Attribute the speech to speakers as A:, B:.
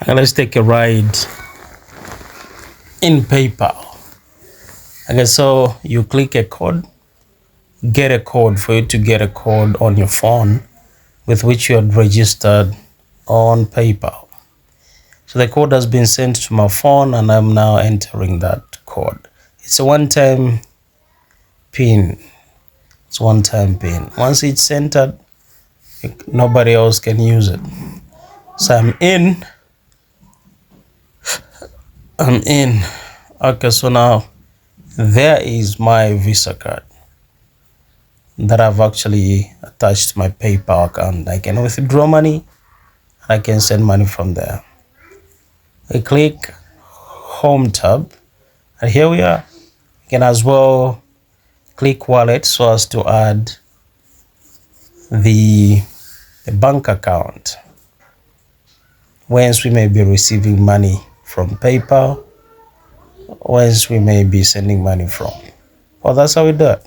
A: And let's take a ride in PayPal. Okay, so you click a code, get a code for you to get a code on your phone with which you had registered on PayPal. So the code has been sent to my phone and I'm now entering that code. It's a one-time PIN. It's one-time PIN. Once it's entered, nobody else can use it. So I'm in. Okay, so now there is my Visa card that I've actually attached to my PayPal account. I can withdraw money. I can send money from there. I click Home tab, and here we are. You can as well click Wallet so as to add the bank account whence we may be receiving money from PayPal, whence we may be sending money from. Well, that's how we do it.